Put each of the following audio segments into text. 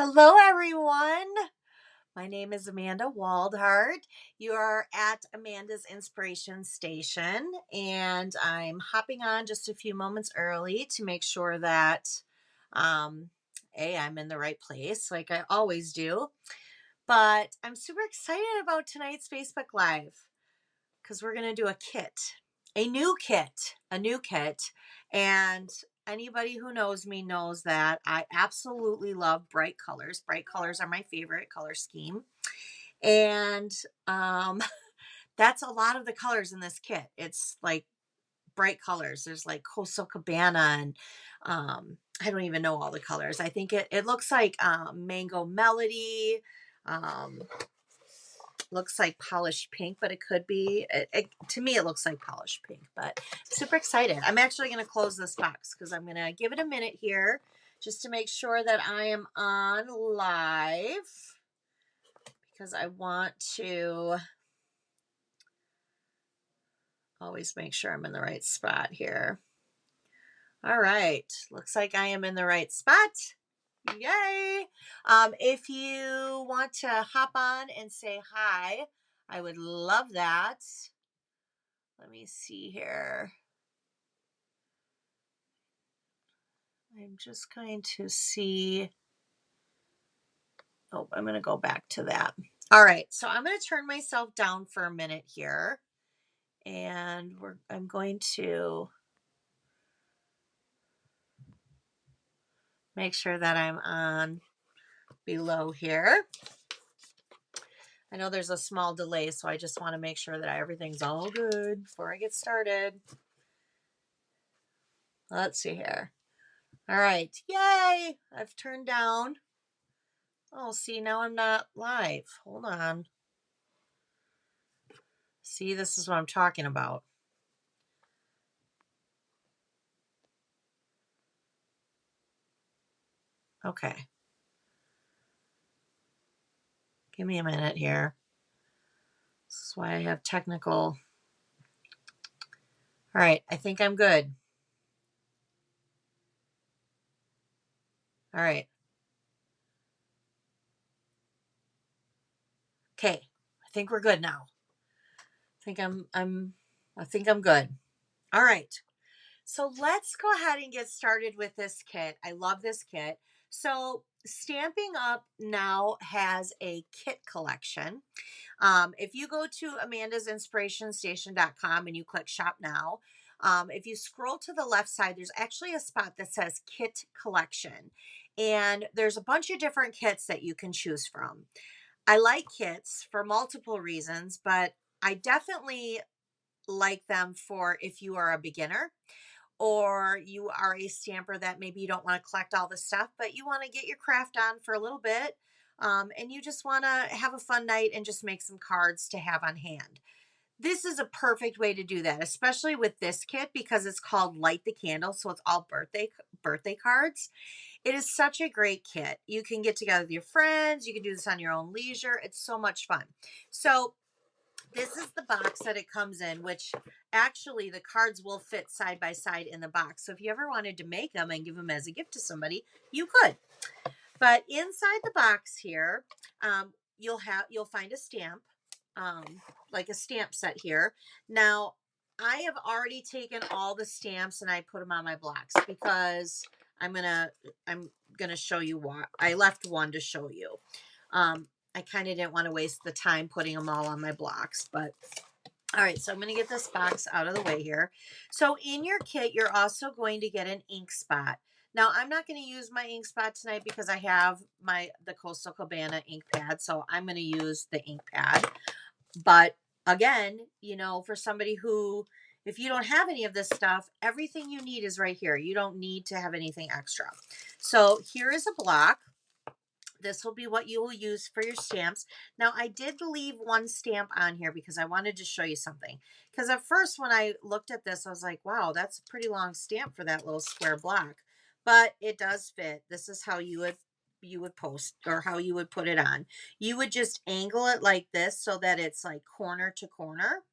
Hello, everyone. My name is Amanda Waldhart. You are at Amanda's Inspiration Station, and I'm hopping on just a few moments early to make sure that, um, I'm in the right place, like I always do. But I'm super excited about tonight's Facebook Live because we're going to do a kit, a new kit. And anybody who knows me knows that I absolutely love bright colors. Bright colors are my favorite color scheme. And um, that's a lot of the colors in this kit. It's like bright colors. There's like Coastal Cabana and I don't even know all the colors. I think it looks like Mango Melody. Um, looks like polished pink, but it could be to me it looks like polished pink, but super excited. I'm actually going to close this box because I'm going to give it a minute here just to make sure that I am on live, because I want to always make sure I'm in the right spot here. All right, looks like I am in the right spot. Yay. If you want to hop on and say hi, I would love that. Let me see here. I'm just going to see. Oh, I'm going to go back to that. All right. So I'm going to turn myself down for a minute here. And I'm going to make sure that I'm on below here. I know there's a small delay, so I just want to make sure that everything's all good before I get started. Let's see here. All right. Yay. I've turned down. Oh, see, now I'm not live. Hold on. See, this is what I'm talking about. Okay. Give me a minute here. This is why I have technical. All right. I think I'm good. All right. Okay. I think we're good now. I think I'm good. All right. So let's go ahead and get started with this kit. I love this kit. So Stamping Up now has a kit collection. If you go to amandasinspirationstation.com and you click shop now, if you scroll to the left side, there's actually a spot that says kit collection. And there's a bunch of different kits that you can choose from. I like kits for multiple reasons, but I definitely like them for if you are a beginner or you are a stamper that maybe you don't want to collect all the stuff, but you want to get your craft on for a little bit. And you just want to have a fun night and just make some cards to have on hand. This is a perfect way to do that, especially with this kit because it's called Light the Candle. So it's all birthday cards. It is such a great kit. You can get together with your friends. You can do this on your own leisure. It's so much fun. So this is the box that it comes in, which actually the cards will fit side by side in the box. So if you ever wanted to make them and give them as a gift to somebody, you could. But inside the box here, you'll find a stamp, um, like a stamp set here. Now, I have already taken all the stamps and I put them on my blocks because I'm gonna show you what I left one to show you. I kind of didn't want to waste the time putting them all on my blocks, but all right, so I'm going to get this box out of the way here. So in your kit, you're also going to get an ink spot. Now, I'm not going to use my ink spot tonight because I have the Coastal Cabana ink pad, so I'm going to use the ink pad. But again, for somebody who, if you don't have any of this stuff, everything you need is right here. You don't need to have anything extra. So here is a block. This will be what you will use for your stamps. Now, I did leave one stamp on here because I wanted to show you something. Because at first, when I looked at this, I was like, wow, that's a pretty long stamp for that little square block. But it does fit. This is how you would post, or how you would put it on. You would just angle it like this so that it's like corner to corner.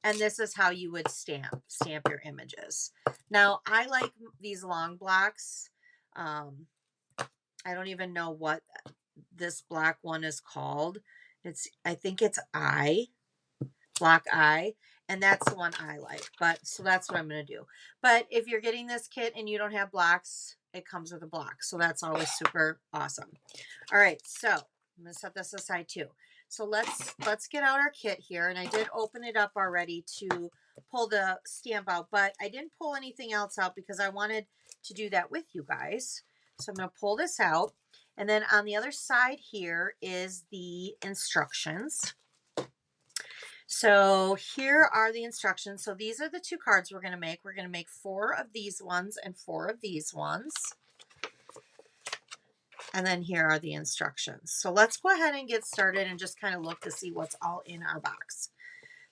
And this is how you would stamp your images. Now, I like these long blocks. I don't even know what this black one is called. I think it's Black Eye, and that's the one I like. But so that's what I'm going to do. But if you're getting this kit and you don't have blocks, it comes with a block. So that's always super awesome. All right, so I'm going to set this aside too. So let's get out our kit here, and I did open it up already to pull the stamp out, but I didn't pull anything else out because I wanted to do that with you guys. So I'm going to pull this out, and then on the other side here is the instructions. So here are the instructions. So these are the 2 cards we're going to make. We're going to make 4 of these ones and 4 of these ones. And then here are the instructions. So let's go ahead and get started and just kind of look to see what's all in our box.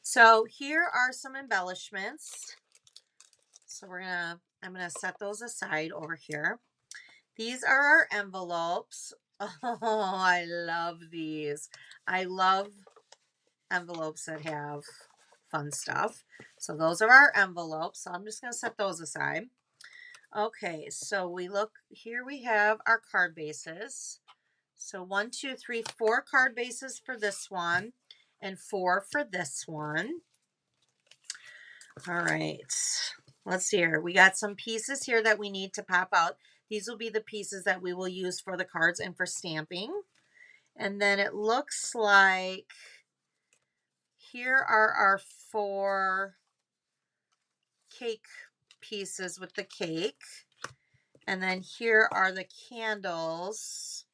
So here are some embellishments. So I'm going to set those aside over here. These are our envelopes. Oh, I love these. I love envelopes that have fun stuff. So those are our envelopes. So I'm just going to set those aside. Okay, so we have our card bases. So 1, 2, 3, 4 card bases for this one and 4 for this one. All right, let's see here. We got some pieces here that we need to pop out. These will be the pieces that we will use for the cards and for stamping. And then it looks like here are our 4 cake pieces with the cake. And then here are the candles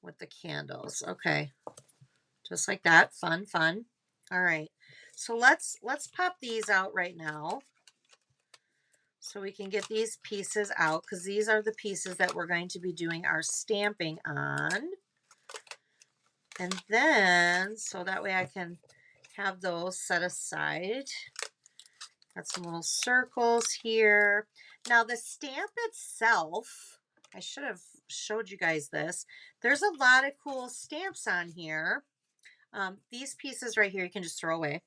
with the candles. Okay. Just like that. Fun, fun. All right. So let's pop these out right now so we can get these pieces out, because these are the pieces that we're going to be doing our stamping on. And then, so that way I can have those set aside. Got some little circles here. Now the stamp itself, I should have showed you guys this. There's a lot of cool stamps on here. These pieces right here, you can just throw away.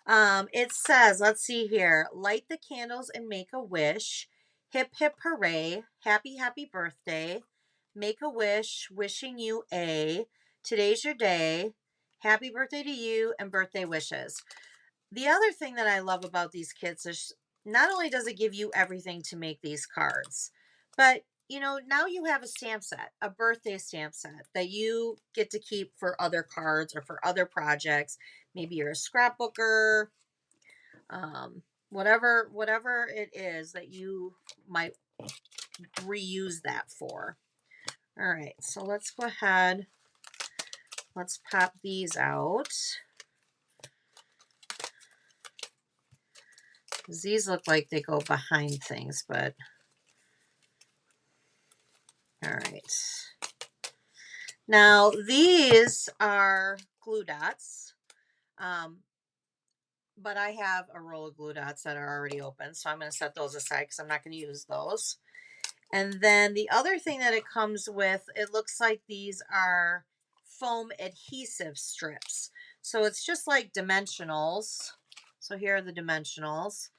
It says, let's see here, light the candles and make a wish. Hip, hip, hooray. Happy, happy birthday. Make a wish, wishing you a. Today's your day. Happy birthday to you and birthday wishes. The other thing that I love about these kits is not only does it give you everything to make these cards, but you know, now you have a stamp set, a birthday stamp set that you get to keep for other cards or for other projects. Maybe you're a scrapbooker, whatever it is that you might reuse that for. All right, so let's go ahead. Let's pop these out. These look like they go behind things, but all right. Now these are glue dots, but I have a roll of glue dots that are already open, so I'm going to set those aside because I'm not going to use those. And then the other thing that it comes with, it looks like these are foam adhesive strips. So it's just like dimensionals. So here are the dimensionals,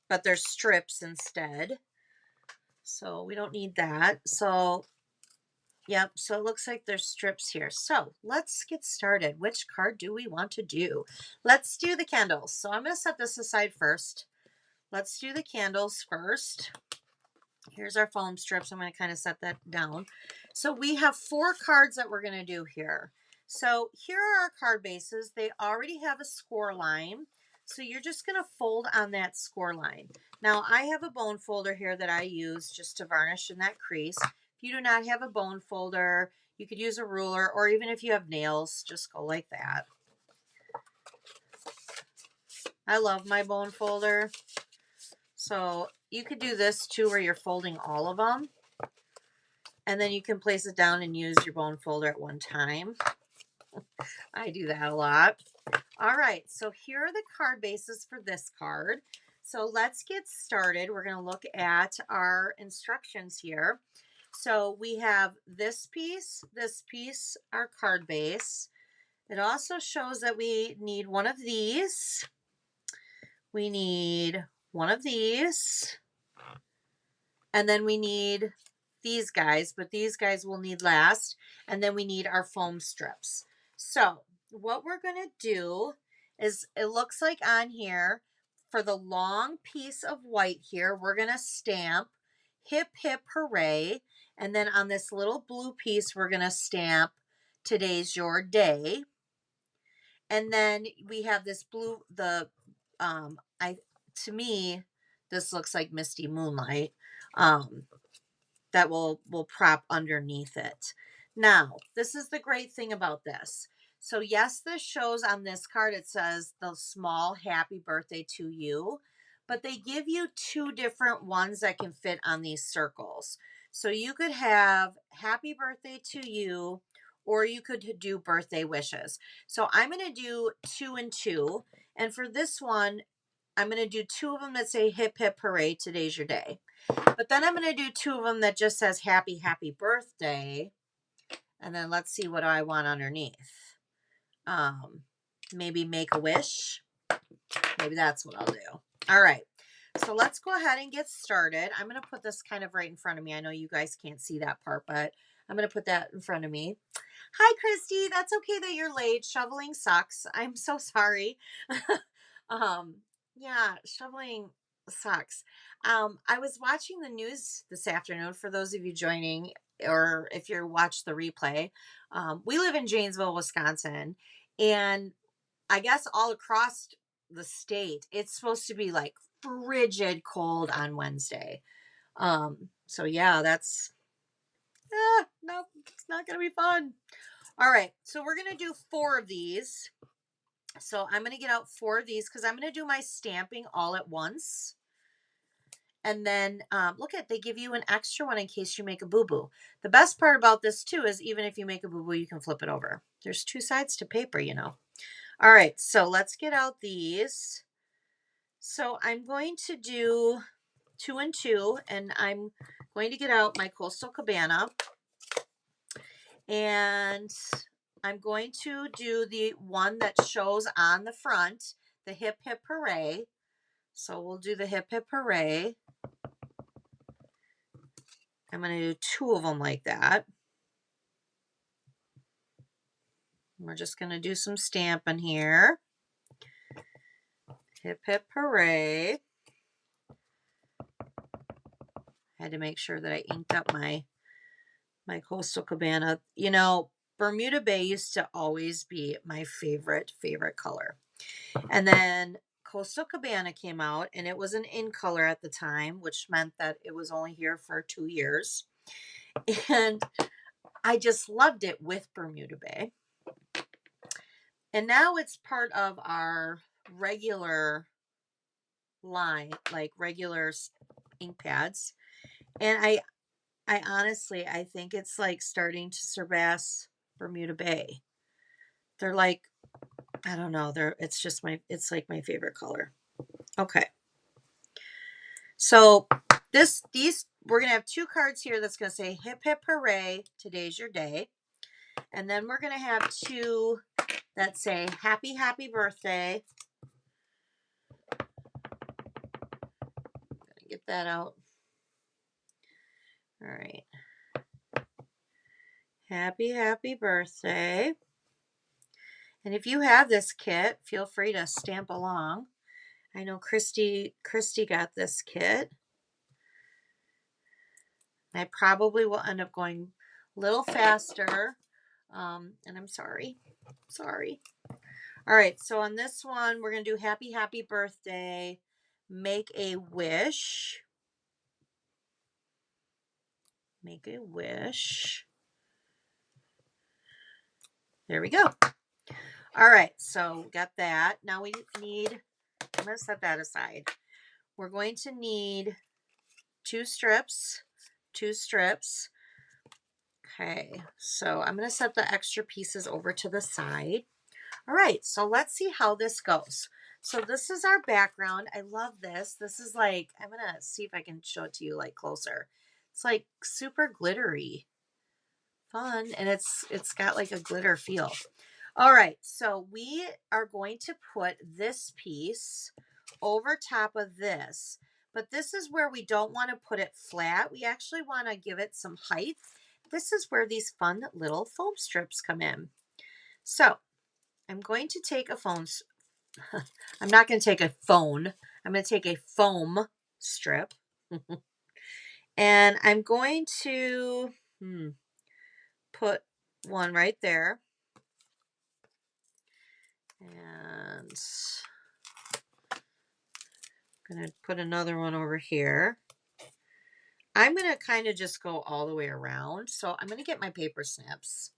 but they're strips instead. So we don't need that. So, yep. So it looks like there's strips here. So let's get started. Which card do we want to do? Let's do the candles. So I'm going to set this aside first. Let's do the candles first. Here's our foam strips. I'm going to kind of set that down. So we have 4 cards that we're going to do here. So here are our card bases. They already have a score line. So you're just going to fold on that score line. Now I have a bone folder here that I use just to varnish in that crease. If you do not have a bone folder, you could use a ruler, or even if you have nails, just go like that. I love my bone folder. So you could do this too, where you're folding all of them. And then you can place it down and use your bone folder at one time. I do that a lot. All right, so here are the card bases for this card. So let's get started. We're going to look at our instructions here. So we have this piece, our card base. It also shows that we need one of these. We need one of these. And then we need these guys, but these guys will need last. And then we need our foam strips. So what we're going to do is, it looks like on here, for the long piece of white here, we're going to stamp hip hip hooray. And then on this little blue piece, we're going to stamp today's your day. And then we have this blue, to me, this looks like Misty Moonlight. That will prop underneath it. Now, this is the great thing about this. So yes, this shows on this card, it says the small happy birthday to you, but they give you two different ones that can fit on these circles. So you could have happy birthday to you, or you could do birthday wishes. So I'm going to do 2 and 2. And for this one, I'm going to do 2 of them that say hip hip hooray, today's your day. But then I'm going to do 2 of them that just says happy, happy birthday. And then let's see what I want underneath. Maybe make a wish. Maybe that's what I'll do. All right. So let's go ahead and get started. I'm going to put this kind of right in front of me. I know you guys can't see that part, but I'm going to put that in front of me. Hi, Christy. That's okay that you're late. Shoveling sucks. I'm so sorry. Yeah, shoveling sucks. I was watching the news this afternoon, for those of you joining, or if you watch the replay. We live in Janesville, Wisconsin, and I guess all across the state, it's supposed to be like frigid cold on Wednesday. So yeah, that's, no, it's not going to be fun. All right. So we're going to do 4 of these. So I'm going to get out 4 of these because I'm going to do my stamping all at once. And then look at, they give you an extra one in case you make a boo-boo. The best part about this too is even if you make a boo-boo, you can flip it over. There's 2 sides to paper, you know. All right, so let's get out these. So I'm going to do 2 and 2, and I'm going to get out my Coastal Cabana. And I'm going to do the one that shows on the front, the hip hip hooray. So we'll do the hip hip hooray. I'm going to do 2 of them like that. We're just going to do some stamping here. Hip hip hooray. I had to make sure that I inked up my Coastal Cabana. You know, Bermuda Bay used to always be my favorite color. And then Coastal Cabana came out, and it was an in color at the time, which meant that it was only here for 2 years. And I just loved it with Bermuda Bay. And now it's part of our regular line, like regular ink pads. And I honestly, I think it's like starting to surpass Bermuda Bay. They're like, I don't know, it's like my favorite color. Okay. So we're going to have 2 cards here that's going to say hip hip hooray, today's your day. And then we're going to have 2 that say happy, happy birthday. Get that out. All right. Happy, happy birthday. And if you have this kit, feel free to stamp along. I know Christy got this kit. I probably will end up going a little faster. And I'm sorry. All right. So on this one, we're going to do happy, happy birthday. Make a wish. Make a wish. There we go. All right. So got that. Now we need, I'm going to set that aside. We're going to need 2 strips. Okay, so I'm going to set the extra pieces over to the side. All right, so let's see how this goes. So this is our background. I love this. This is like, I'm going to see if I can show it to you like closer. It's like super glittery. Fun, and it's got like a glitter feel. All right, so we are going to put this piece over top of this. but this is where we don't want to put it flat. We actually want to give it some height. This is where these fun little foam strips come in. So I'm going to take a phone. I'm not going to take a phone. I'm going to take a foam strip. And I'm going to put one right there. And I'm going to put another one over here. I'm going to kind of just go all the way around. So I'm going to get my paper snips.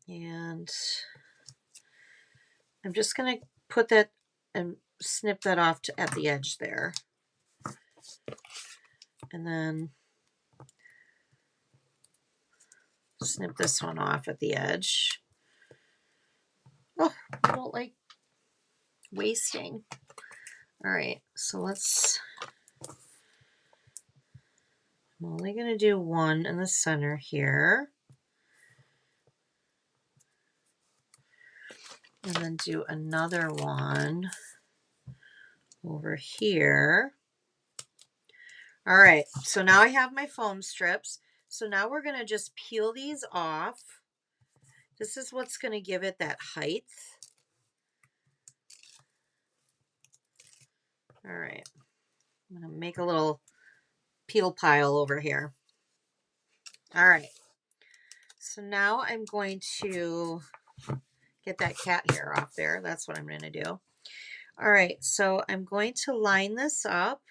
And I'm just going to put that and snip that off at the edge there. And then snip this one off at the edge. Oh, I don't like wasting. All right, so I'm only going to do one in the center here. And then do another one over here. All right, so now I have my foam strips. So now we're going to just peel these off. This is what's going to give it that height. All right, I'm going to make a little peel pile over here. All right, so now I'm going to get that cat hair off there. That's what I'm going to do. All right, so I'm going to line this up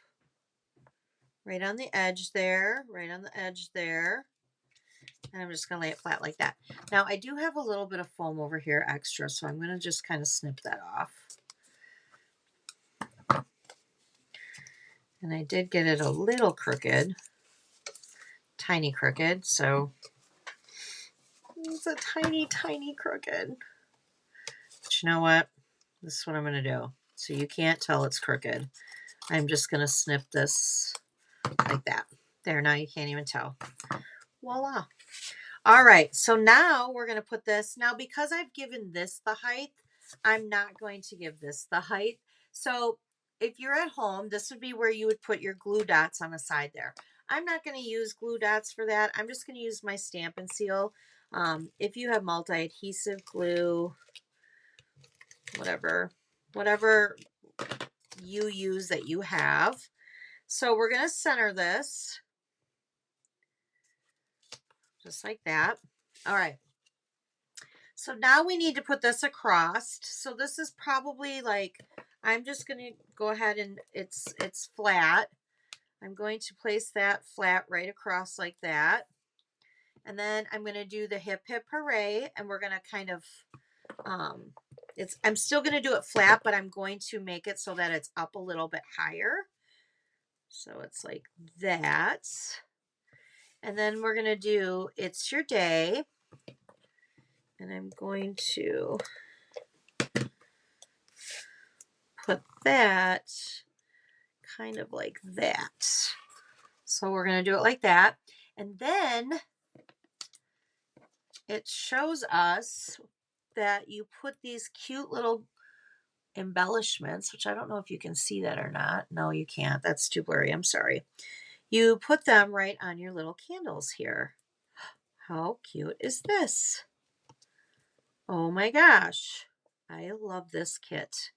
right on the edge there, right on the edge there. And I'm just going to lay it flat like that. Now, I do have a little bit of foam over here extra, so I'm going to just kind of snip that off. And I did get it a little crooked, tiny crooked, so it's a tiny, tiny crooked. But you know what? This is what I'm going to do. So you can't tell it's crooked. I'm just going to snip this like that. There, now you can't even tell. Voila. All right, so now we're going to put this. Now, because I've given this the height, I'm not going to give this the height. So if you're at home, this would be where you would put your glue dots on the side there. I'm not going to use glue dots for that. I'm just going to use my Stampin' Seal. If you have multi-adhesive glue, whatever you use that you have. So we're going to center this just like that. All right. So now we need to put this across. So this is probably like, I'm just going to go ahead and it's flat. I'm going to place that flat right across like that. And then I'm going to do the hip hip hooray, and we're going to kind of, I'm still going to do it flat, but I'm going to make it so that it's up a little bit higher. So it's like that. And then we're going to do It's Your Day. And I'm going to put that kind of like that. So we're going to do it like that. And then it shows us that you put these cute little embellishments, which I don't know if you can see that or not. No, you can't. That's too blurry. I'm sorry. You put them right on your little candles here. How cute is this? Oh my gosh. I love this kit.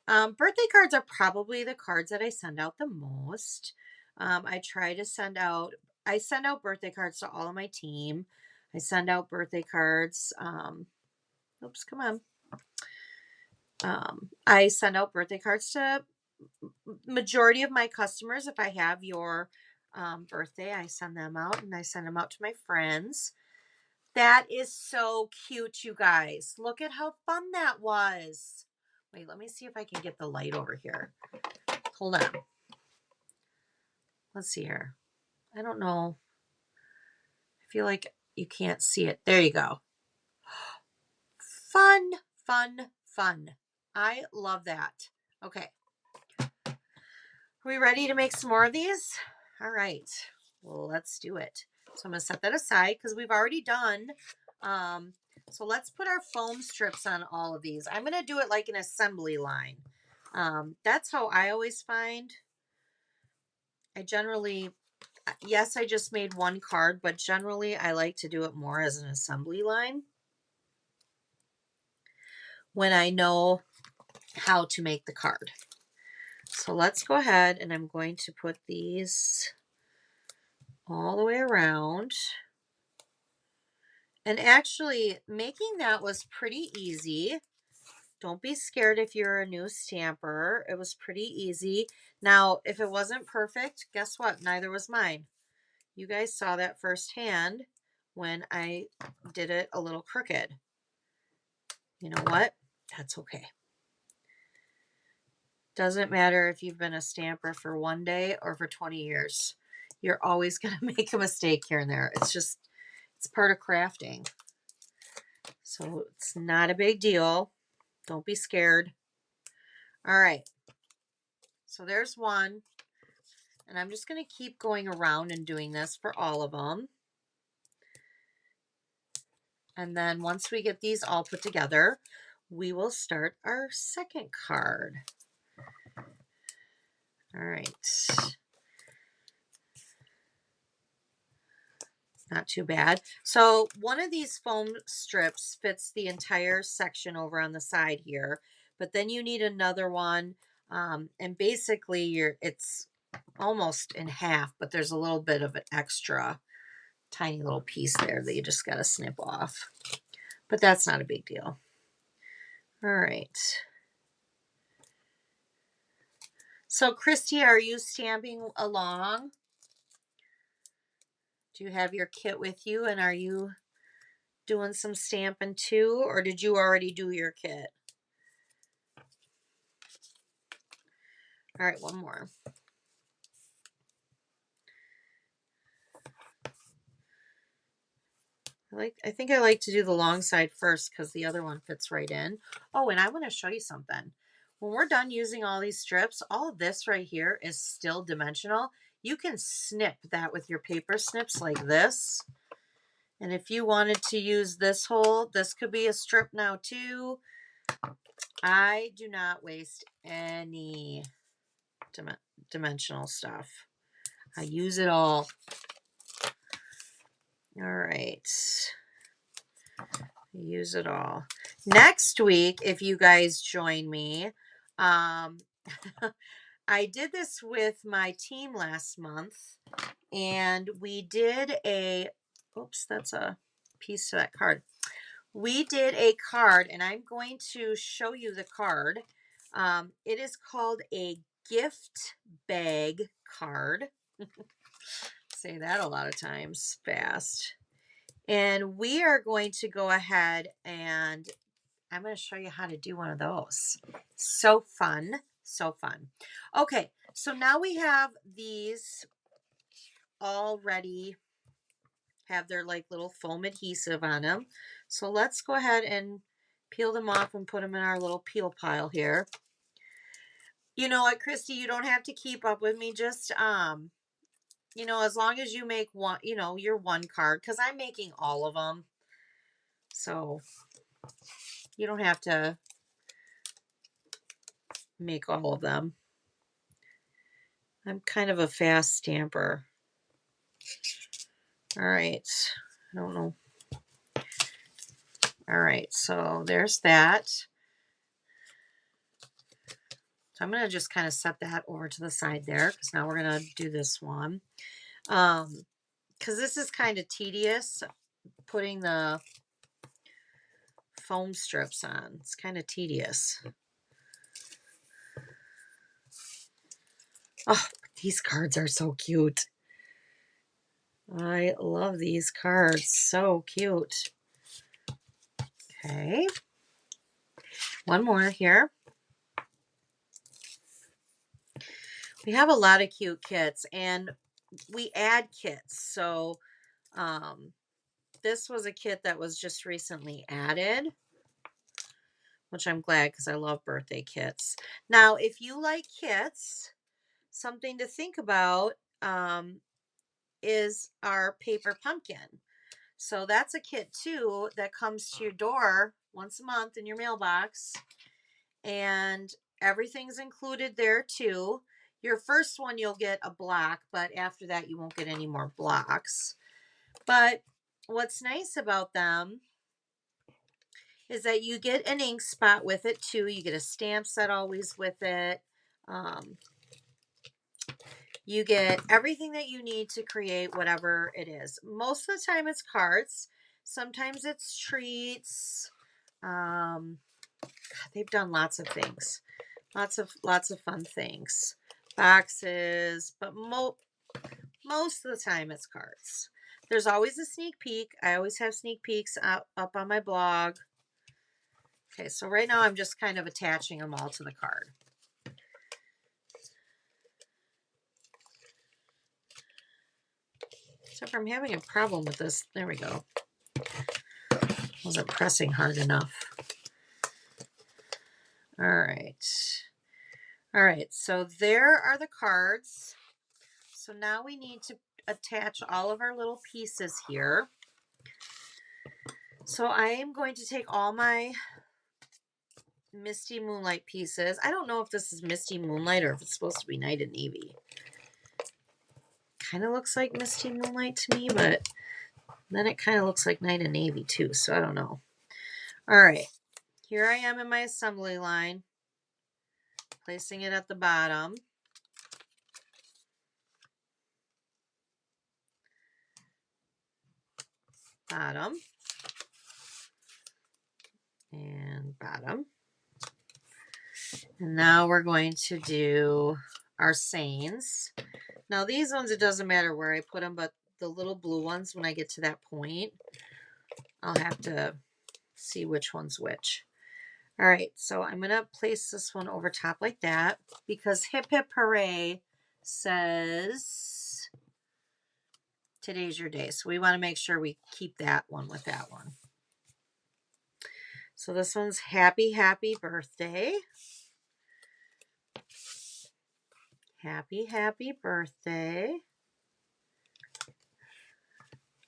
Birthday cards are probably the cards that I send out the most. I send out birthday cards to all of my team. I send out birthday cards. Oops, come on. I send out birthday cards to majority of my customers. If I have your birthday, I send them out, and I send them out to my friends. That is so cute, you guys. Look at how fun that was. Wait, let me see if I can get the light over here. Hold on. Let's see here. I don't know. I feel like you can't see it. There you go. Fun, fun, fun. I love that. Okay. Are we ready to make some more of these? All right. Well, let's do it. So I'm going to set that aside because we've already done. So let's put our foam strips on all of these. I'm going to do it like an assembly line. That's how I always find. I generally, yes, I just made one card, but generally I like to do it more as an assembly line when I know how to make the card. So let's go ahead and I'm going to put these all the way around. And actually, making that was pretty easy. Don't be scared if you're a new stamper. It was pretty easy. Now, if it wasn't perfect, guess what? Neither was mine. You guys saw that firsthand when I did it a little crooked. You know what? That's okay. Doesn't matter if you've been a stamper for one day or for 20 years. You're always going to make a mistake here and there. It's part of crafting. So it's not a big deal. Don't be scared. All right. So there's one. And I'm just going to keep going around and doing this for all of them. And then once we get these all put together, we will start our second card. All right. Not too bad. So one of these foam strips fits the entire section over on the side here, but then you need another one. And basically it's almost in half, but there's a little bit of an extra tiny little piece there that you just got to snip off. But that's not a big deal. All right. So Christy, are you stamping along? Do you have your kit with you and are you doing some stamping too, or did you already do your kit? All right, one more. I think I like to do the long side first because the other one fits right in. Oh, and I want to show you something. When we're done using all these strips, all of this right here is still dimensional. You can snip that with your paper snips like this. And if you wanted to use this hole, this could be a strip now too. I do not waste any dimensional stuff. I use it all. All right. Use it all. Next week, if you guys join me, I did this with my team last month, and we did oops, that's a piece to that card. We did a card, and I'm going to show you the card. It is called a gift bag card. Say that a lot of times fast. And we are going to go ahead and I'm going to show you how to do one of those. So fun. So fun. Okay, so now we have these already have their like little foam adhesive on them. So let's go ahead and peel them off and put them in our little peel pile here. You know what, Christy, you don't have to keep up with me. Just, you know, as long as you make one, you know, your one card, because I'm making all of them. So you don't have to make all of them. I'm kind of a fast stamper. All right. I don't know. All right. So there's that. So I'm going to just kind of set that over to the side there because now we're going to do this one. Because this is kind of tedious putting the foam strips on. It's kind of tedious. Oh, these cards are so cute. I love these cards. So cute. Okay. One more here. We have a lot of cute kits and we add kits. So this was a kit that was just recently added, which I'm glad because I love birthday kits. Now, if you like kits, something to think about is our paper pumpkin. So that's a kit too that comes to your door once a month in your mailbox. And Everything's included there too. Your first one, you'll get a block, but after that, you won't get any more blocks. But what's nice about them is that you get an ink spot with it too. You get a stamp set always with it. Um, you get everything that you need to create whatever it is. Most of the time it's cards. Sometimes it's treats. They've done lots of things. Lots of fun things. Boxes, but most of the time it's cards. There's always a sneak peek. I always have sneak peeks up on my blog. Okay, so right now I'm just kind of attaching them all to the card. Except for I'm having a problem with this. There we go. Wasn't pressing hard enough. All right. All right, so there are the cards. So now we need to attach all of our little pieces here. So I am going to take all my Misty Moonlight pieces. I don't know if this is Misty Moonlight or if it's supposed to be Night and Navy. Kind of looks like Misty Moonlight to me, but then it kind of looks like Night and Navy too, so I don't know. All right, here I am in my assembly line, placing it at the bottom. Bottom. And bottom. And now we're going to do our sayings. Now these ones, it doesn't matter where I put them, but the little blue ones, when I get to that point, I'll have to see which one's which. All right, so I'm going to place this one over top like that because Hip Hip Hooray says today's your day. So we want to make sure we keep that one with that one. So this one's Happy, Happy Birthday. Happy, happy birthday.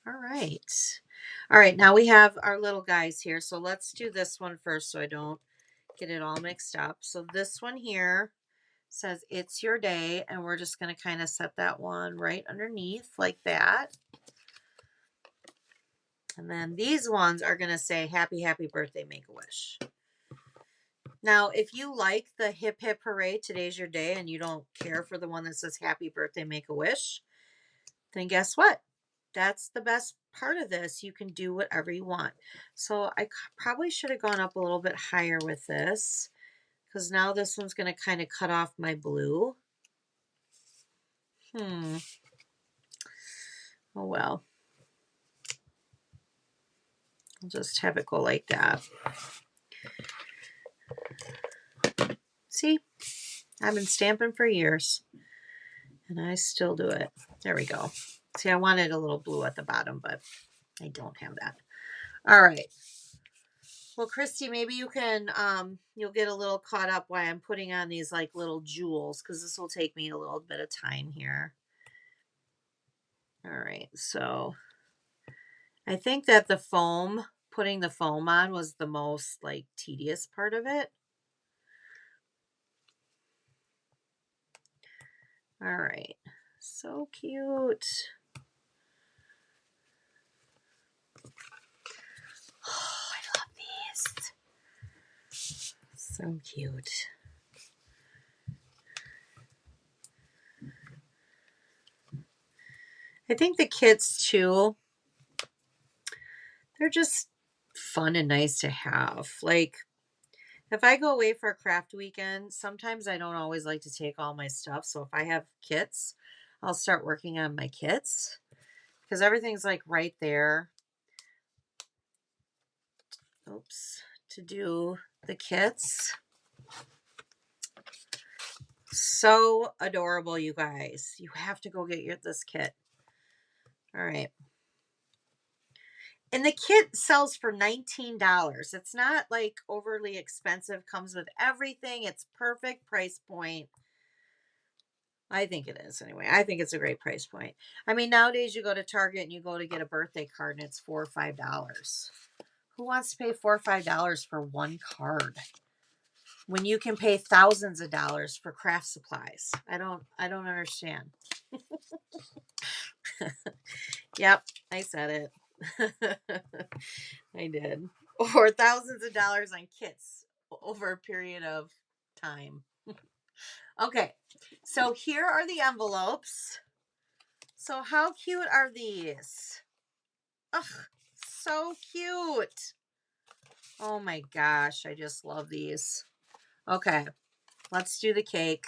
All right. All right, now we have our little guys here. So let's do this one first so I don't get it all mixed up. So this one here says it's your day, and we're just going to kind of set that one right underneath like that. And then these ones are going to say happy, happy birthday, Make-A-Wish. Now, if you like the Hip Hip Hooray, today's your day, and you don't care for the one that says happy birthday, Make-A-Wish, then guess what? That's the best part of this. You can do whatever you want. So I probably should have gone up a little bit higher with this because now this one's going to kind of cut off my blue. Oh, well. I'll just have it go like that. See, I've been stamping for years and I still do it. There we go. See, I wanted a little blue at the bottom, but I don't have that. All right. Well, Christy, maybe you can, you'll get a little caught up while I'm putting on these like little jewels because this will take me a little bit of time here. All right. So I think that the foam, putting the foam on was the most like tedious part of it. All right. So cute. Oh, I love these. So cute. I think the kits too, they're just fun and nice to have. Like if I go away for a craft weekend, sometimes I don't always like to take all my stuff. So if I have kits, I'll start working on my kits because everything's like right there. Oops, to do the kits. So adorable, you guys. You have to go get this kit. All right. And the kit sells for $19. It's not like overly expensive. Comes with everything. It's perfect price point. I think it is anyway. I think it's a great price point. I mean, nowadays you go to Target and you go to get a birthday card and it's $4 or $5. Who wants to pay $4 or $5 for one card? when you can pay thousands of dollars for craft supplies. I don't understand. Yep, I said it. I did. Or thousands of dollars on kits over a period of time. Okay, so here are the envelopes. So how cute are these? Ugh, so cute. Oh my gosh, I just love these. Okay, let's do the cake.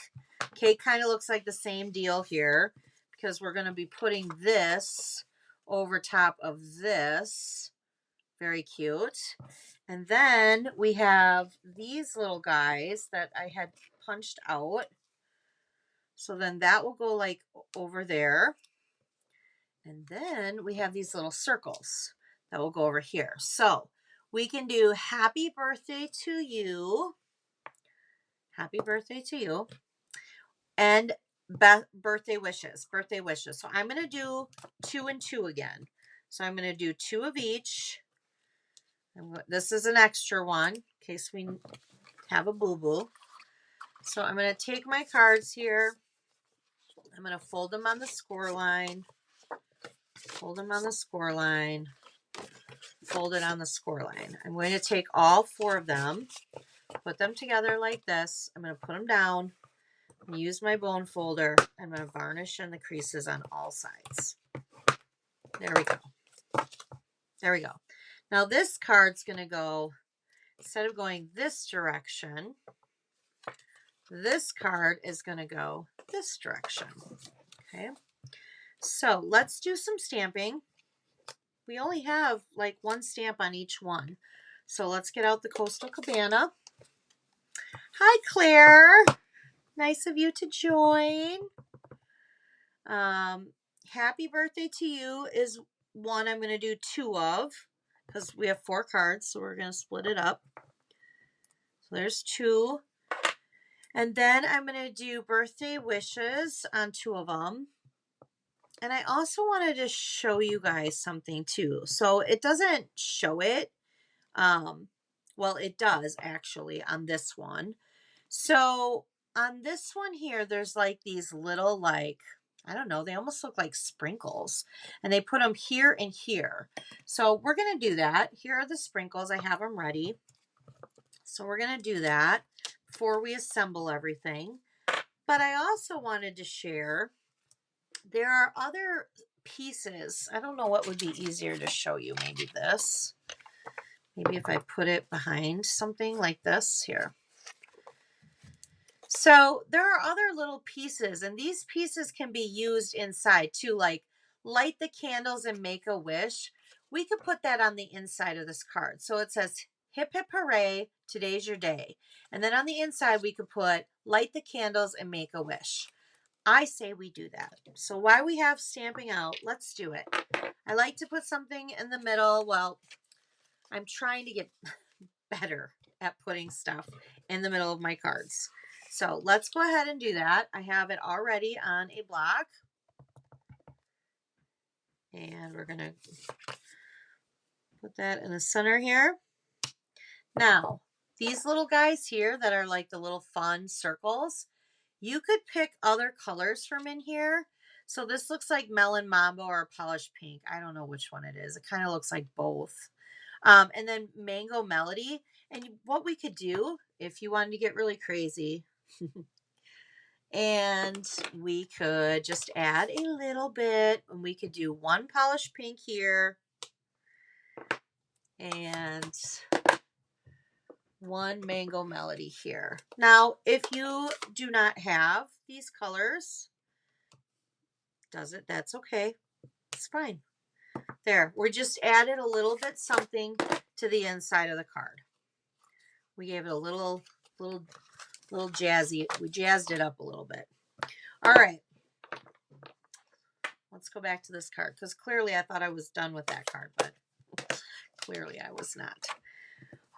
Cake kind of looks like the same deal here because we're going to be putting this over top of this. Very cute. And then we have these little guys that I had punched out. So then that will go like over there. And then we have these little circles that will go over here. So we can do happy birthday to you. Happy birthday to you. And birthday wishes. Birthday wishes. So I'm going to do 2 and 2 again. So I'm going to do 2 of each. And this is an extra one in case we have a boo-boo. So I'm going to take my cards here. I'm going to fold them on the score line. Fold them on the score line. Fold it on the score line. I'm going to take all 4 of them, put them together like this. I'm going to put them down and use my bone folder. I'm going to varnish in the creases on all sides. There we go. There we go. Now this card's going to go, instead of going this direction, this card is going to go this direction. Okay. So let's do some stamping. We only have like 1 stamp on each one. So let's get out the Coastal Cabana. Hi, Claire. Nice of you to join. Happy birthday to you is one I'm going to do 2 of because we have 4 cards. So we're going to split it up. So there's 2. And then I'm going to do birthday wishes on 2 of them. And I also wanted to show you guys something too. So it doesn't show it. Well, it does actually on this one. So on this one here, there's like these little, like, I don't know, they almost look like sprinkles. And they put them here and here. So we're going to do that. Here are the sprinkles. I have them ready. So we're going to do that before we assemble everything. But I also wanted to share, there are other pieces. I don't know what would be easier to show you. Maybe this. Maybe if I put it behind something like this here. So there are other little pieces, and these pieces can be used inside too, like light the candles and make a wish. We could put that on the inside of this card. So it says, hip hip hooray, today's your day. And then on the inside, we could put light the candles and make a wish. I say we do that. So while we have stamping out, let's do it. I like to put something in the middle. Well, I'm trying to get better at putting stuff in the middle of my cards. So let's go ahead and do that. I have it already on a block. And we're going to put that in the center here. Now, these little guys here that are like the little fun circles, you could pick other colors from in here. So this looks like Melon Mambo or Polished Pink. I don't know which one it is. It kind of looks like both. And then Mango Melody. And what we could do, if you wanted to get really crazy, and we could just add a little bit, and we could do 1 Polished Pink here, and 1 Mango Melody here. Now, if you do not have these colors, that's okay. It's fine. There, we just added a little bit something to the inside of the card. We gave it a little jazzy. We jazzed it up a little bit. All right. Let's go back to this card because clearly I thought I was done with that card, but clearly I was not.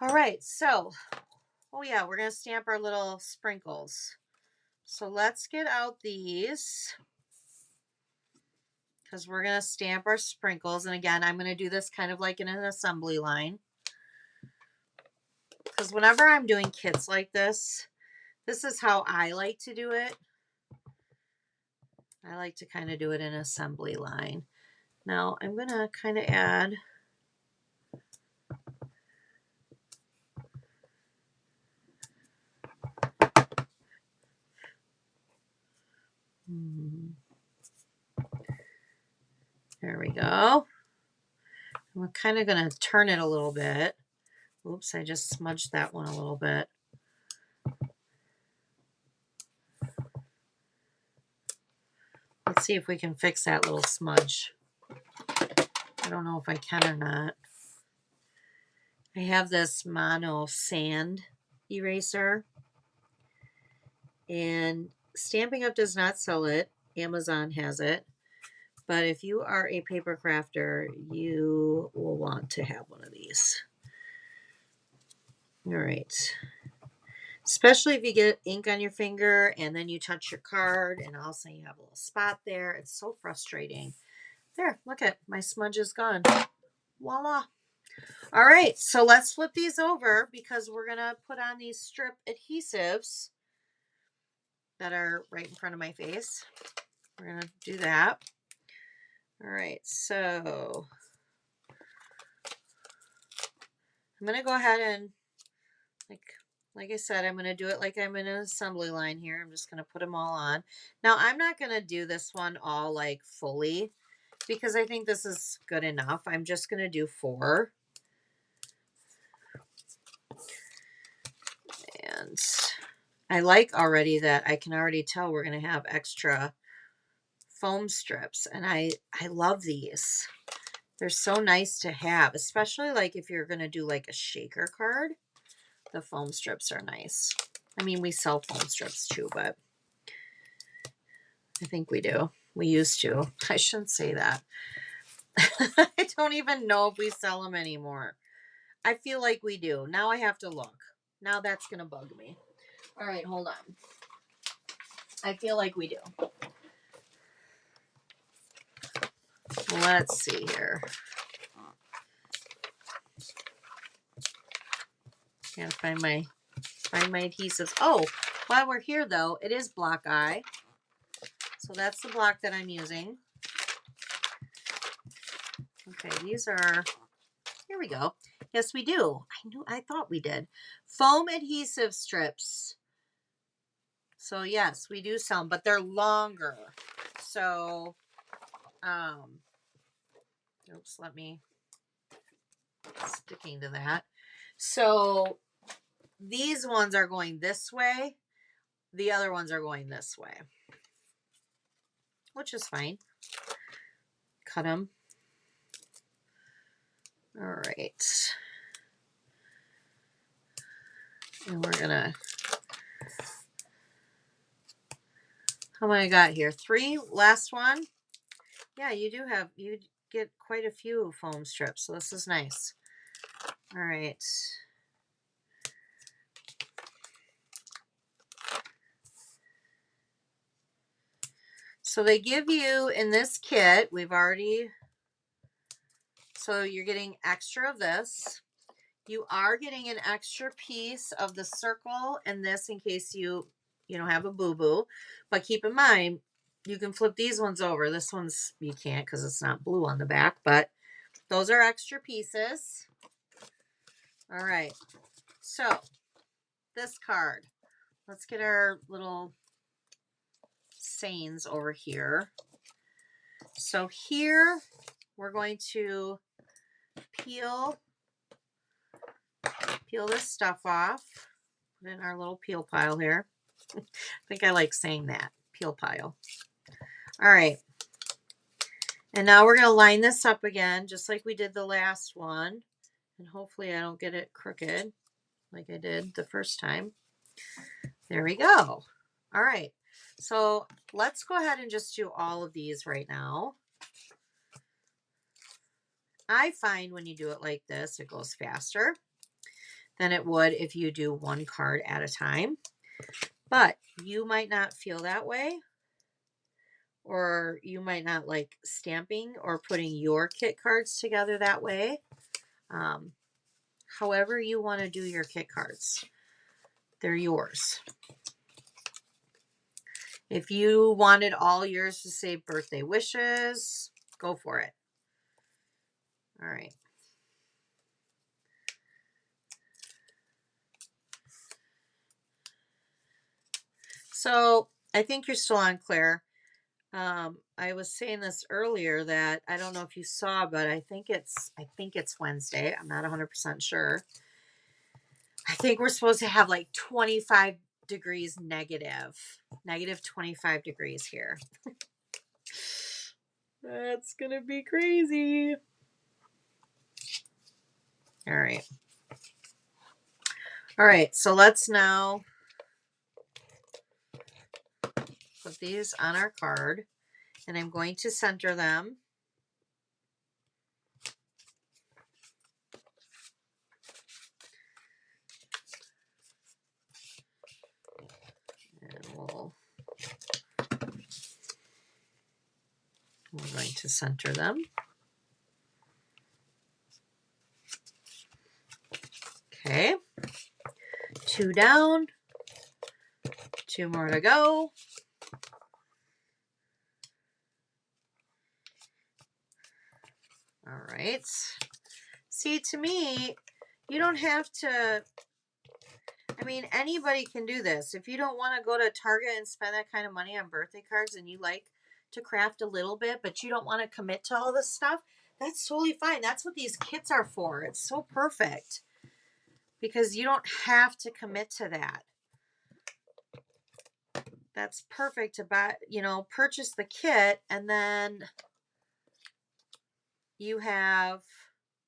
All right. So, oh yeah, we're going to stamp our little sprinkles. So let's get out these because we're going to stamp our sprinkles. And again, I'm going to do this kind of like in an assembly line. because whenever I'm doing kits like this is how I like to do it. I like to kind of do it in assembly line. Now I'm going to kind of add there we go. I'm kind of going to turn it a little bit. Oops, I just smudged that one a little bit. Let's see if we can fix that little smudge. I don't know if I can or not. I have this mono sand eraser, and Stampin' Up does not sell it. Amazon has it. But if you are a paper crafter, you will want to have one of these. All right. Especially if you get ink on your finger and then you touch your card and all of a sudden you have a little spot there. It's so frustrating. There, look at my smudge is gone. Voila. All right, so let's flip these over because we're going to put on these strip adhesives that are right in front of my face. We're going to do that. All right, so I'm going to go ahead and, like I said, I'm going to do it like I'm in an assembly line here. I'm just going to put them all on. Now, I'm not going to do this one all like fully because I think this is good enough. I'm just going to do 4. And I like already that I can already tell we're going to have extra foam strips. And I love these. They're so nice to have, especially like if you're going to do like a shaker card. The foam strips are nice. I mean, we sell foam strips too, but I think we do. We used to. I shouldn't say that. I don't even know if we sell them anymore. I feel like we do. Now I have to look. Now that's going to bug me. All right, hold on. I feel like we do. Let's see here. Gotta find my adhesives. Oh, while we're here though, it is block eye. So that's the block that I'm using. Okay, these are, here we go. Yes, we do. I thought we did. Foam adhesive strips. So yes, we do sell them, but they're longer. So, oops, let me, sticking to that. So these ones are going this way. The other ones are going this way, which is fine. Cut them. All right. And we're gonna, how many I got here? 3, last one. Yeah, you get quite a few foam strips, so this is nice. All right. So they give you in this kit, so you're getting extra of this. You are getting an extra piece of the circle and this in case you don't have a boo-boo. But keep in mind, you can flip these ones over. This one's, you can't because it's not blue on the back, but those are extra pieces. All right. So this card, let's get our little sayings over here. So here we're going to peel this stuff off. Put in our little peel pile here. I think I like saying that, peel pile. All right. And now we're going to line this up again, just like we did the last one. And hopefully I don't get it crooked like I did the first time. There we go. All right. So let's go ahead and just do all of these right now. I find when you do it like this, it goes faster than it would if you do one card at a time. But you might not feel that way, or you might not like stamping or putting your kit cards together that way. however you want to do your kit cards. They're yours. If you wanted all yours to say birthday wishes, go for it. All right. So I think you're still on, Claire. I was saying this earlier that I don't know if you saw, but I think it's Wednesday. I'm not 100% sure. I think we're supposed to have like 25 degrees negative 25 degrees here. That's gonna be crazy. All right, so let's now put these on our card, and I'm going to center them. And we're going to center them. Okay, 2 down, 2 more to go. All right. See, to me, you don't have to, I mean, anybody can do this. If you don't want to go to Target and spend that kind of money on birthday cards and you like to craft a little bit, but you don't want to commit to all this stuff, that's totally fine. That's what these kits are for. It's so perfect because you don't have to commit to that. That's perfect to buy, purchase the kit, and then you have,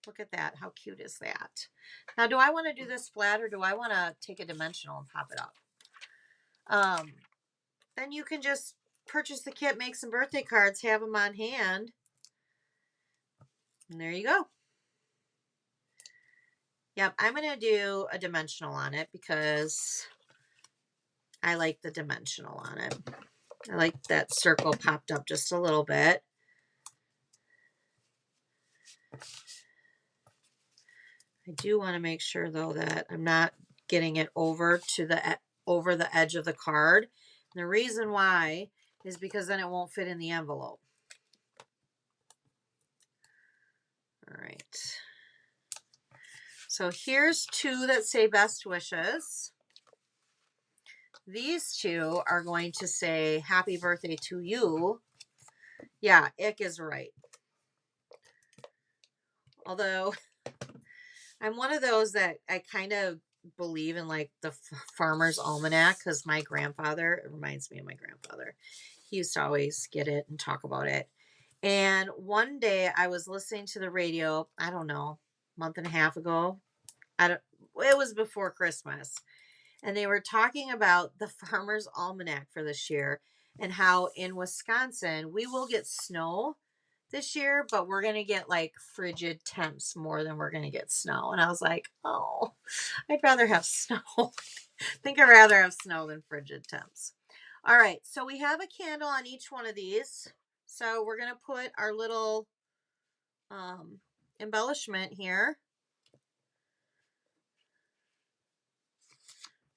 look at that. How cute is that? Now, do I want to do this flat or do I want to take a dimensional and pop it up? Then you can just purchase the kit, make some birthday cards, have them on hand. And there you go. Yep, I'm going to do a dimensional on it because I like the dimensional on it. I like that circle popped up just a little bit. I do want to make sure though that I'm not getting it over the edge of the card. And the reason why is because then it won't fit in the envelope. All right. So here's 2 that say best wishes. These 2 are going to say happy birthday to you. Yeah, Ick is right. Although I'm one of those that I kind of believe in like the Farmer's Almanac because my grandfather, it reminds me of my grandfather. He used to always get it and talk about it. And one day I was listening to the radio, I don't know, a month and a half ago. It was before Christmas. And they were talking about the Farmer's Almanac for this year and how in Wisconsin we will get snow this year, but we're going to get like frigid temps more than we're going to get snow. And I was like, oh, I'd rather have snow. I think I'd rather have snow than frigid temps. All right, so we have a candle on each one of these. So we're going to put our little embellishment here.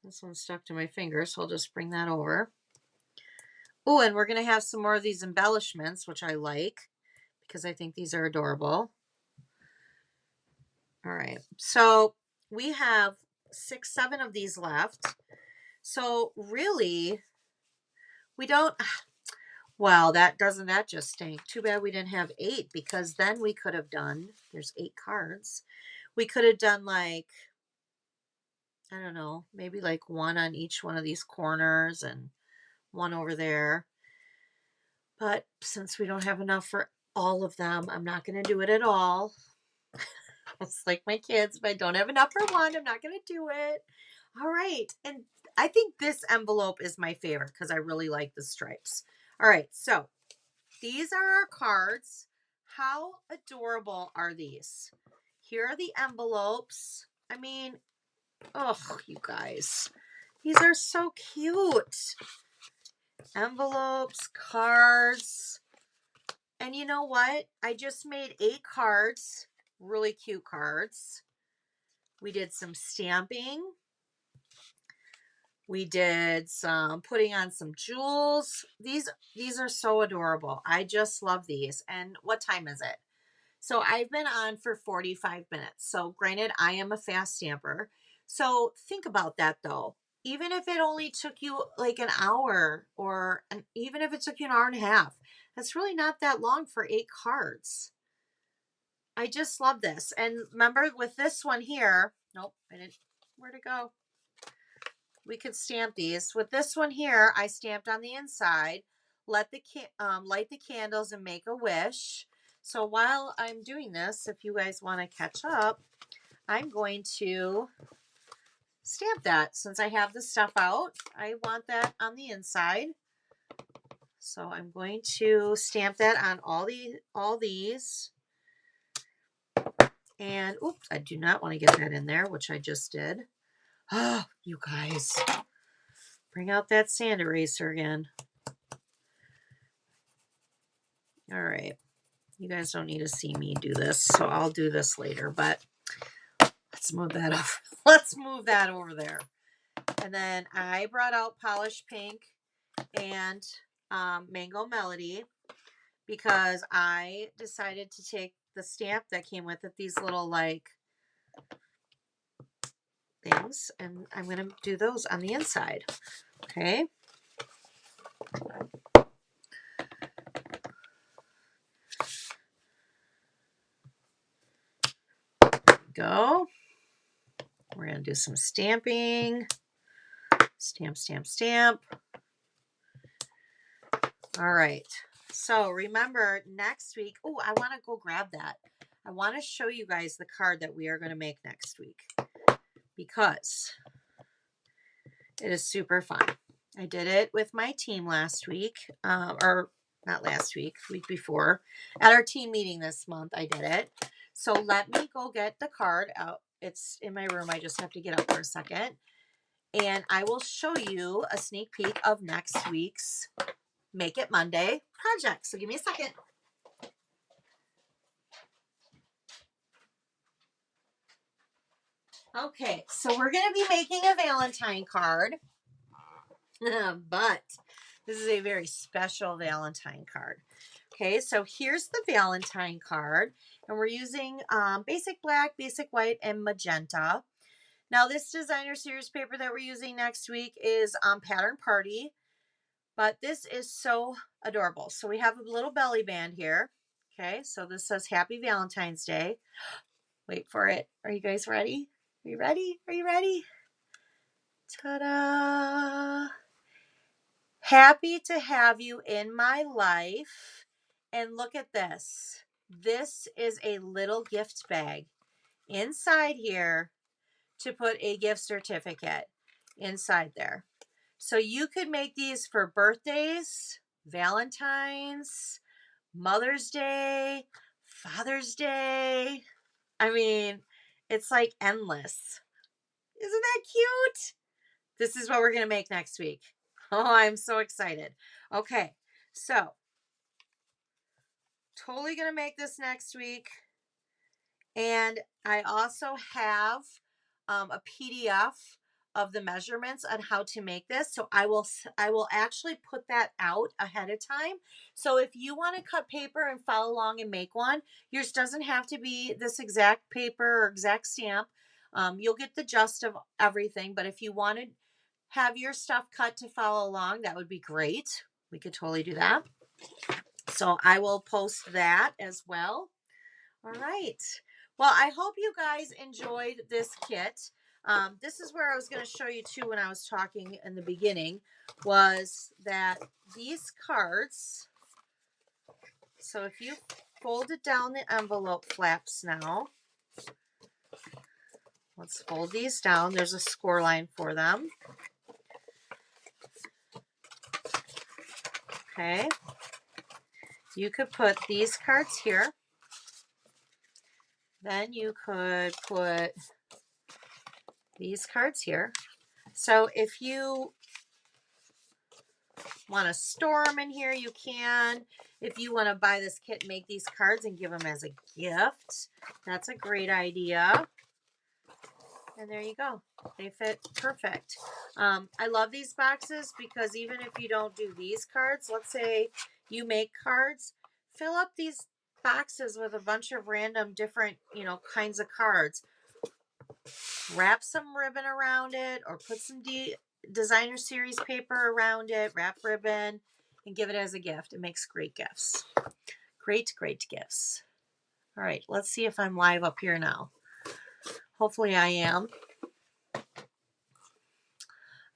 This one's stuck to my finger, so I'll just bring that over. Oh, and we're going to have some more of these embellishments, which I like because I think these are adorable. All right, so we have 6, 7 of these left. So really, we don't, well, that just stink. Too bad we didn't have 8 because then we could have done, there's 8 cards. We could have done like, I don't know, maybe like 1 on each one of these corners and 1 over there. But since we don't have enough for all of them, I'm not going to do it at all. It's like my kids, if I don't have enough for 1, I'm not going to do it. All right. And I think this envelope is my favorite because I really like the stripes. All right. So these are our cards. How adorable are these? Here are the envelopes. I mean, oh, you guys, these are so cute. Envelopes, cards. And you know what? I just made 8 cards, really cute cards. We did some stamping. We did some putting on some jewels. These are so adorable. I just love these. And what time is it? So I've been on for 45 minutes. So granted, I am a fast stamper. So think about that though. Even if it only took you like an hour even if it took you an hour and a half, that's really not that long for 8 cards. I just love this. And remember with this one here, nope, I didn't, where'd it go? We could stamp these. With this one here, I stamped on the inside, light the candles and make a wish. So while I'm doing this, if you guys want to catch up, I'm going to stamp that. Since I have the stuff out, I want that on the inside. So I'm going to stamp that on all these. And oops, I do not want to get that in there, which I just did. Oh, you guys. Bring out that sand eraser again. All right. You guys don't need to see me do this, so I'll do this later, but let's move that over. Let's move that over there. And then I brought out Polished Pink and Mango Melody because I decided to take the stamp that came with it, these little like things, and I'm going to do those on the inside. Okay. Go. We're going to do some stamping. Stamp, stamp, stamp. All right. So remember next week. Oh, I want to go grab that. I want to show you guys the card that we are going to make next week because it is super fun. I did it with my team last week, or not last week, week before. At our team meeting this month, I did it. So let me go get the card out. It's in my room. I just have to get up for a second. And I will show you a sneak peek of next week's Make It Monday project. So give me a second. Okay, so we're going to be making a Valentine card, but this is a very special Valentine card. Okay, so here's the Valentine card, and we're using basic black, basic white, and magenta. Now, this designer series paper that we're using next week is Pattern Party, but this is so adorable. So we have a little belly band here. Okay, so this says Happy Valentine's Day. Wait for it. Are you guys ready? Are you ready? Are you ready? Ta-da! Happy to have you in my life. And look at this. This is a little gift bag inside here to put a gift certificate inside there. So you could make these for birthdays, Valentine's, Mother's Day, Father's Day. I mean, it's like endless. Isn't that cute? This is what we're going to make next week. Oh, I'm so excited. Okay, so totally going to make this next week. And I also have a PDF of the measurements on how to make this. So I will actually put that out ahead of time. So if you want to cut paper and follow along and make one, yours doesn't have to be this exact paper or exact stamp. You'll get the gist of everything. But if you want to have your stuff cut to follow along, that would be great. We could totally do that. So I will post that as well. All right. Well, I hope you guys enjoyed this kit. This is where I was going to show you too when I was talking in the beginning, was that these cards, so if you folded down the envelope flaps now, let's fold these down. There's a score line for them. Okay. You could put these cards here. Then you could put these cards here. So if you want to store them in here, you can. If you want to buy this kit, make these cards and give them as a gift, that's a great idea. And there you go. They fit perfect. I love these boxes because even if you don't do these cards, let's say you make cards, fill up these boxes with a bunch of random different, kinds of cards. Wrap some ribbon around it or put some designer series paper around it, wrap ribbon, and give it as a gift. It makes great gifts. Great, great gifts. All right, let's see if I'm live up here now. Hopefully I am. I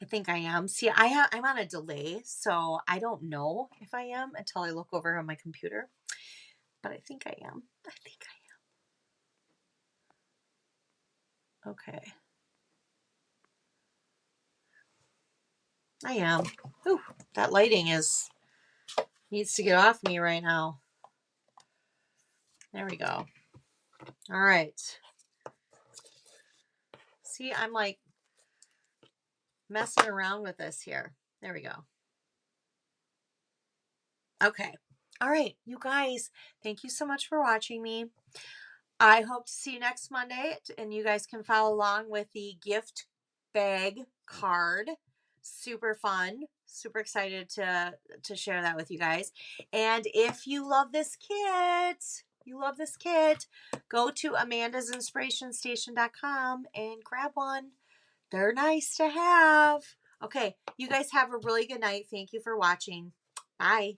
think I am. See, I'm on a delay, so I don't know if I am until I look over on my computer. But I think I am. I think I am. Okay. I am. Ooh, that lighting needs to get off me right now. There we go. All right. See, I'm like messing around with this here. There we go. Okay. All right, you guys, thank you so much for watching me. I hope to see you next Monday, and you guys can follow along with the gift bag card. Super fun. Super excited to share that with you guys. And if you love this kit, go to amandasinspirationstation.com and grab one. They're nice to have. Okay, you guys have a really good night. Thank you for watching. Bye.